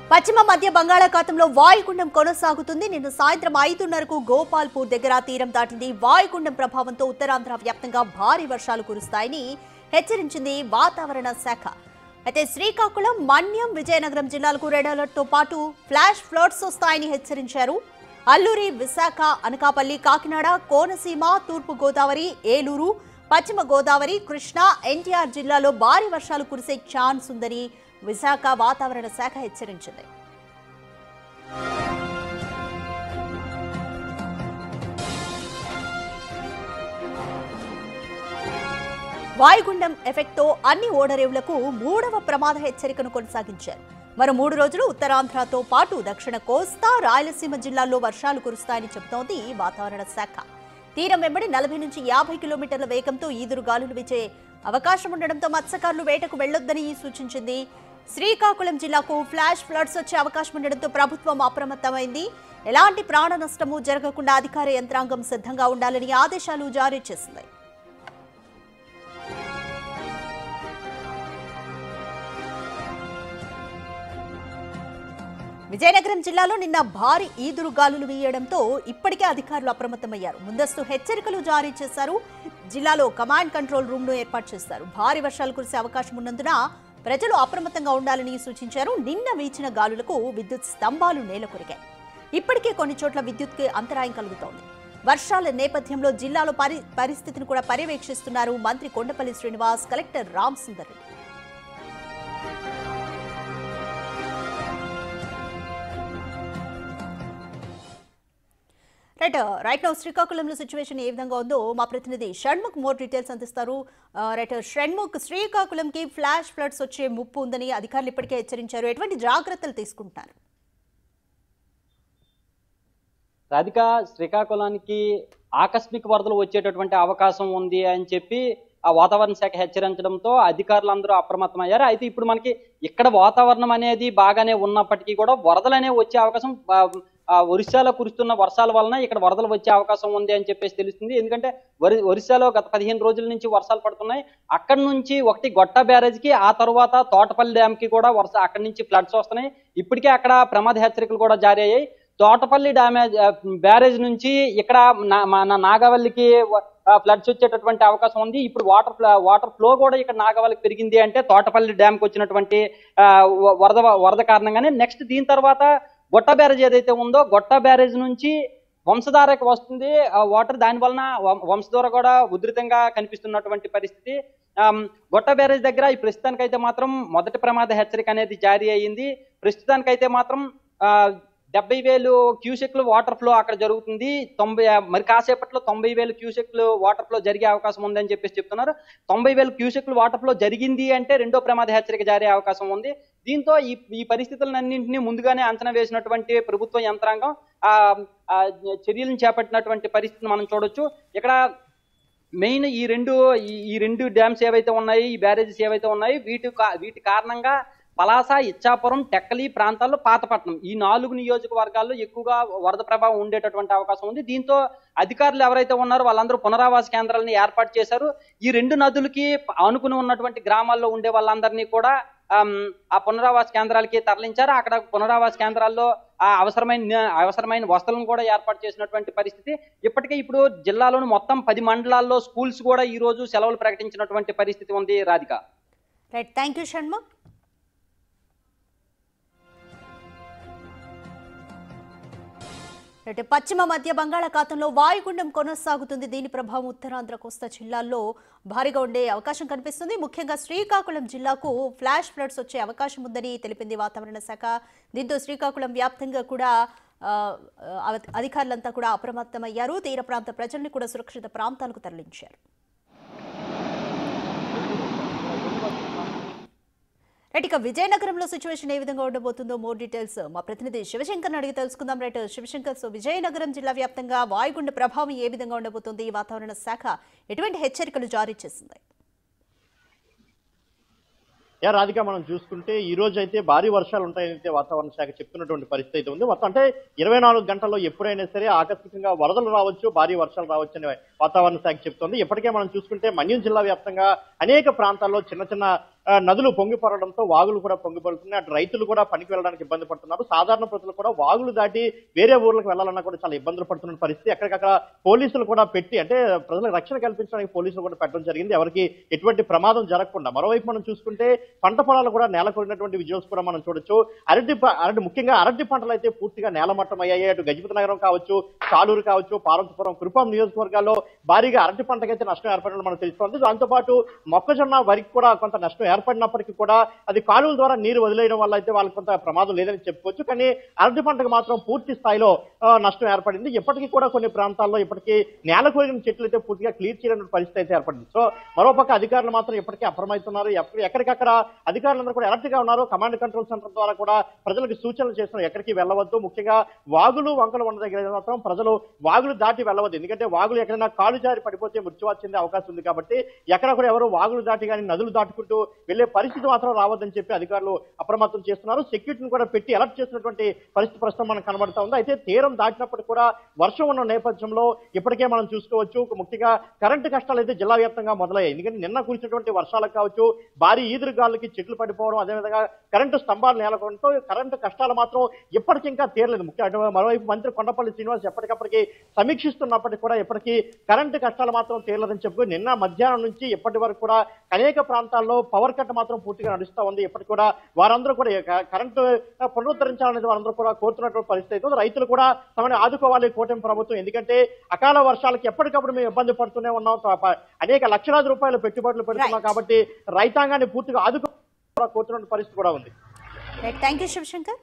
పశ్చిమ మధ్య బంగాళాఖాతంలో వాయుగుండం కొనసాగుతుంది. నిన్న సాయంత్రం 5:30కు గోపాల్పూర్ దగ్గర తీరం దాటింది. వాయుగుండం ప్రభావంతో ఉత్తరాంధ్ర వ్యాప్తంగా భారీ వర్షాలు కురుస్తాయని హెచ్చరించింది వాతావరణ శాఖ. అయితే శ్రీకాకుళం, మన్యం, విజయనగరం జిల్లాలకు రెడ్ అలర్ట్ తో పాటు ఫ్లాష్ ఫ్లడ్స్ వస్తాయని హెచ్చరించారు. అల్లూరి, విశాఖ, అనకాపల్లి, కాకినాడ, కోనసీమ, తూర్పు గోదావరి, ఏలూరు, పశ్చిమ గోదావరి, కృష్ణా, ఎన్టీఆర్ జిల్లాలో భారీ వర్షాలు కురిసే ఛాన్స్ ఉందని విశాఖ వాతావరణ శాఖ హెచ్చరించింది. వాయుగుండం ఎఫెక్ట్ తో అన్ని ఓడరేవులకు 3వ ప్రమాద హెచ్చరికను కొనసాగించారు. మరో 3 రోజులు ఉత్తరాంధ్రతో పాటు దక్షిణ కోస్తా, రాయలసీమ జిల్లాల్లో వర్షాలు కురుస్తాయని చెబుతోంది వాతావరణ శాఖ. తీరం వెంబడి 40 నుంచి 50 కిలోమీటర్ల వేగంతో ఈదురు గాలులు వీచే అవకాశం ఉండడంతో మత్స్యకారులు వేటకు వెళ్లొద్దని సూచించింది. శ్రీకాకుళం జిల్లాకు ఫ్లాష్ ఫ్లడ్స్ వచ్చే అవకాశం ఉండడంతో ప్రభుత్వం అప్రమత్తమైంది. ఎలాంటి ప్రాణ నష్టము జరగకుండా అధికార యంత్రాంగం సిద్ధంగా ఉండాలని ఆదేశాలు జారీ చేసింది. విజయనగరం జిల్లాలో నిన్న భారీ ఈదురు గాలులు వీయడంతో ఇప్పటికే అధికారులు అప్రమత్తమయ్యారు. ముందస్తు హెచ్చరికలు జారీ చేశారు. జిల్లాలో కమాండ్ కంట్రోల్ రూమ్ ను ఏర్పాటు చేశారు. భారీ వర్షాలు కురిసే అవకాశం ఉన్నందున ప్రజలు అప్రమత్తంగా ఉండాలని సూచించారు. నిన్న వీచిన గాలులకు విద్యుత్ స్తంభాలు నేలకొరిగాయి. ఇప్పటికే కొన్ని చోట్ల విద్యుత్కి అంతరాయం కలుగుతోంది. వర్షాల నేపథ్యంలో జిల్లాలో పరిస్థితిని కూడా పర్యవేక్షిస్తున్నారు మంత్రి Kondapalli Srinivas, collector Ram Sundar Reddy. Right now శ్రీకాకుళంలో సిచ్యువేషన్ ఏ విధంగా ఉందో మా ప్రతినిధి షణ్ముఖ్ మోర్ డీటెయిల్స్ అందిస్తారు. షణ్ముఖ్, శ్రీకాకుళంకి ఫ్లాష్ ఫ్లడ్స్ వచ్చే ముప్పు ఉందని అధికారులు ఇప్పటికే హెచ్చరించారు. ఎటువంటి జాగ్రత్తలు తీసుకుంటున్నారు? రాధిక, శ్రీకాకుళానికి ఆకస్మిక వరదలు వచ్చేటటువంటి అవకాశం ఉంది అని చెప్పి ఆ వాతావరణ శాఖ హెచ్చరించడంతో అధికారులందరూ అప్రమత్తమయ్యారు. అయితే ఇప్పుడు మనకి ఇక్కడ వాతావరణం అనేది బాగానే ఉన్నప్పటికీ కూడా వరదలు అనేవి వచ్చే అవకాశం ఒరిస్సాలో కురుస్తున్న వర్షాల వలన ఇక్కడ వరదలు వచ్చే అవకాశం ఉంది అని చెప్పేసి తెలుస్తుంది. ఎందుకంటే ఒరిస్సాలో గత 15 రోజుల నుంచి వర్షాలు పడుతున్నాయి. అక్కడి నుంచి ఒకటి గొట్ట బ్యారేజ్ కి, ఆ తర్వాత తోటపల్లి డ్యామ్ కి కూడా అక్కడి నుంచి ఫ్లడ్స్ వస్తున్నాయి. ఇప్పటికే అక్కడ ప్రమాద హెచ్చరికలు కూడా జారీ అయ్యాయి. తోటపల్లి బ్యారేజ్ నుంచి ఇక్కడ మన నాగవల్లికి ఫ్లడ్స్ వచ్చేటటువంటి అవకాశం ఉంది. ఇప్పుడు వాటర్ ఫ్లో కూడా ఇక్కడ నాగవల్లికి పెరిగింది అంటే తోటపల్లి డ్యామ్ కి వచ్చినటువంటి వరద కారణంగానే. నెక్స్ట్ దీని తర్వాత గొట్ట బ్యారేజ్ ఏదైతే ఉందో, గొట్ట బ్యారేజ్ నుంచి వంశధారకు వస్తుంది వాటర్. దాని వలన వంశధార కూడా ఉధృతంగా కనిపిస్తున్నటువంటి పరిస్థితి. గొట్ట బ్యారేజ్ దగ్గర ఈ ప్రస్తుతానికైతే మాత్రం మొదటి ప్రమాద హెచ్చరిక అనేది జారీ అయ్యింది. ప్రస్తుతానికైతే మాత్రం 70,000 క్యూసెక్లు వాటర్ ఫ్లో అక్కడ జరుగుతుంది. మరి కాసేపట్లో 90,000 క్యూసెక్లు వాటర్ ఫ్లో జరిగే అవకాశం ఉందని చెప్పేసి చెప్తున్నారు. 90,000 క్యూసెక్లు వాటర్ ఫ్లో జరిగింది అంటే రెండో ప్రమాద హెచ్చరిక జారీ అవకాశం ఉంది. దీంతో ఈ పరిస్థితులన్నింటినీ ముందుగానే అంచనా వేసినటువంటి ప్రభుత్వ యంత్రాంగం చర్యలను చేపట్టినటువంటి పరిస్థితిని మనం చూడొచ్చు. ఇక్కడ మెయిన్ ఈ రెండు డ్యామ్స్ ఏవైతే ఉన్నాయి, ఈ బ్యారేజెస్ ఏవైతే ఉన్నాయి, వీటి కారణంగా పలాస, ఇచ్చాపురం, టెక్కలి ప్రాంతాల్లో పాతపట్నం, ఈ 4 నియోజకవర్గాల్లో ఎక్కువగా వరద ప్రభావం ఉండేటటువంటి అవకాశం ఉంది. దీంతో అధికారులు ఎవరైతే ఉన్నారో వాళ్ళందరూ పునరావాస కేంద్రాలను ఏర్పాటు చేశారు. ఈ 2 నదులకి ఆనుకుని ఉన్నటువంటి గ్రామాల్లో ఉండే వాళ్ళందరినీ కూడా ఆ పునరావాస కేంద్రాలకి తరలించారు. అక్కడ పునరావాస కేంద్రాల్లో అవసరమైన వసతులను కూడా ఏర్పాటు చేసినటువంటి పరిస్థితి. ఇప్పుడు జిల్లాలోని మొత్తం 10 మండలాల్లో స్కూల్స్ కూడా ఈ రోజు సెలవులు ప్రకటించినటువంటి పరిస్థితి ఉంది. Radhika, right, thank you Shanmukh. పశ్చిమ మధ్య బంగాళాఖాతంలో వాయుగుండం కొనసాగుతుంది. దీని ప్రభావం ఉత్తరాంధ్ర కోస్తా జిల్లాల్లో భారీగా ఉండే అవకాశం కనిపిస్తుంది. ముఖ్యంగా శ్రీకాకుళం జిల్లాకు ఫ్లాష్ ఫ్లడ్స్ వచ్చే అవకాశం ఉందని తెలిపింది వాతావరణ శాఖ. దీంతో శ్రీకాకుళం వ్యాప్తంగా కూడా అధికారులంతా కూడా అప్రమత్తమయ్యారు. తీర ప్రాంత ప్రజల్ని కూడా సురక్షిత ప్రాంతాలకు తరలించారు. ఇక విజయనగరంలో సిచ్యువేషన్ ఏ విధంగా ఉండబోతుందో మోర్ డీటెయిల్స్ మా ప్రతినిధి శివశంకర్ అడిగి తెలుసుకుందాం. రైట్ శివశంకర్, సో విజయనగరం జిల్లా వ్యాప్తంగా వాయుగుండ ప్రభావం ఏ విధంగా ఉండబోతుంది? వాతావరణ శాఖ ఎటువంటి హెచ్చరికలు జారీ చేసింది? రాధిక, మనం చూసుకుంటే ఈ రోజు అయితే భారీ వర్షాలు ఉంటాయని వాతావరణ శాఖ చెప్తున్నటువంటి పరిస్థితి అయితే ఉంది. మొత్తం అంటే 24 గంటల్లో ఎప్పుడైనా సరే ఆకస్మికంగా వరదలు రావచ్చు, భారీ వర్షాలు రావచ్చు అని వాతావరణ శాఖ చెప్తోంది. ఇప్పటికే మనం చూసుకుంటే మన్యం జిల్లా వ్యాప్తంగా అనేక ప్రాంతాల్లో చిన్న చిన్న నదులు పొంగిపొరడంతో వాగులు కూడా పొంగిపడుతున్నాయి. అటు రైతులు కూడా పనికి వెళ్ళడానికి ఇబ్బంది పడుతున్నారు. సాధారణ ప్రజలు కూడా వాగులు దాటి వేరే ఊర్లకు వెళ్ళాలన్నా కూడా చాలా ఇబ్బందులు పడుతున్న పరిస్థితి. ఎక్కడికక్కడ పోలీసులు కూడా పెట్టి అంటే ప్రజలకు రక్షణ కల్పించడానికి పోలీసులు కూడా పెట్టడం జరిగింది, ఎవరికి ఎటువంటి ప్రమాదం జరగకుండా. మరోవైపు మనం చూసుకుంటే పంట పొలాలు కూడా నేలకొరినటువంటి విజువల్స్ కూడా మనం చూడొచ్చు. ముఖ్యంగా అరటి పంటలు అయితే పూర్తిగా నేలమట్టం అయ్యాయి. అటు గజపతి నగరం కావచ్చు, సాలూరు కావచ్చు, పార్వతీపురం, కురుపాం నియోజకవర్గాల్లో భారీగా అరటి పంటకైతే నష్టం ఏర్పడినట్టు మనకు తెలుస్తోంది. దాంతో పాటు మొక్కజొన్న వరికి కూడా కొంత నష్టం ఏర్పడినప్పటికీ కూడా అది కాలువల ద్వారా నీరు వదిలేయడం వల్ల అయితే వాళ్ళకి కొంత ప్రమాదం లేదని చెప్పుకోవచ్చు. కానీ అరటి పంటకు మాత్రం పూర్తి స్థాయిలో నష్టం ఏర్పడింది. ఇప్పటికీ కూడా కొన్ని ప్రాంతాల్లో ఇప్పటికీ నేల కోరిన చెట్లు అయితే పూర్తిగా క్లియర్ చేయడం పరిస్థితి అయితే ఏర్పడింది. సో మరోపక్క అధికారులు మాత్రం ఇప్పటికీ అప్రమత్తమవుతున్నారు. ఎక్కడికక్కడ అధికారులందరూ కూడా అలర్ట్ గా ఉన్నారు. కమాండ్ కంట్రోల్ సెంటర్ ద్వారా కూడా ప్రజలకు సూచనలు చేస్తున్నారు, ఎక్కడికి వెళ్ళవద్దు. ముఖ్యంగా వాగులు వంకలు ఉన్న దగ్గర మాత్రం ప్రజలు వాగులు దాటి వెళ్ళవద్దు. ఎందుకంటే వాగులు ఎక్కడైనా కాలు జారి పడిపోతే మృత్యువాత చెందే అవకాశం ఉంది. కాబట్టి ఎక్కడ కూడా ఎవరు వాగులు దాటి కానీ నదులు దాటుకుంటూ వెళ్లే పరిస్థితి మాత్రం రావద్దని చెప్పి అధికారులు అప్రమత్తం చేస్తున్నారు. సెక్యూరిటీని కూడా పెట్టి అలర్ట్ చేసినటువంటి పరిస్థితి ప్రస్తుతం మనకు కనబడతా ఉంది. అయితే తీరం దాటినప్పటికీ కూడా వర్షం ఉన్న నేపథ్యంలో ఇప్పటికే మనం చూసుకోవచ్చు ముఖ్యంగా కరెంటు కష్టాలు అయితే జిల్లా వ్యాప్తంగా మొదలయ్యాయి. ఎందుకంటే నిన్న కురిసినటువంటి వర్షాలకు కావచ్చు, భారీ ఈదురుగాలులకి చెట్లు పడిపోవడం, అదేవిధంగా కరెంటు స్తంభాలు నేలకొనడంతో కరెంటు కష్టాలు మాత్రం ఇప్పటికింకా తీరలేదు. ముఖ్యంగా మరోవైపు మంత్రి కొండపల్లి శ్రీనివాస్ ఎప్పటికప్పటికి సమీక్షిస్తున్నప్పటికీ కూడా ఇప్పటికీ కరెంటు కష్టాలు మాత్రం తీరలేదని చెప్పుకో నిన్న మధ్యాహ్నం నుంచి ఇప్పటి వరకు కూడా అనేక ప్రాంతాల్లో పవర్ కట్ మాత్రం పూర్తిగా నడుస్తూ ఉంది. ఇప్పటికి కూడా వారందరూ కూడా కరెంటు పునరుద్ధరించాలనేది వారందరూ కూడా కోరుతున్నటువంటి పరిస్థితి అయితే రైతులు కూడా తమని ఆదుకోవాలి కూటమి ప్రభుత్వం. ఎందుకంటే అకాల వర్షాలకు ఎప్పటికప్పుడు మేము ఇబ్బంది పడుతూనే ఉన్నాం, అనేక లక్షలాది రూపాయలు పెట్టుబడులు పెడుతున్నాం. కాబట్టి రైతాంగాన్ని పూర్తిగా ఆదుకో కోరుతున్న పరిస్థితి కూడా ఉంది. Thank you Shivshankar.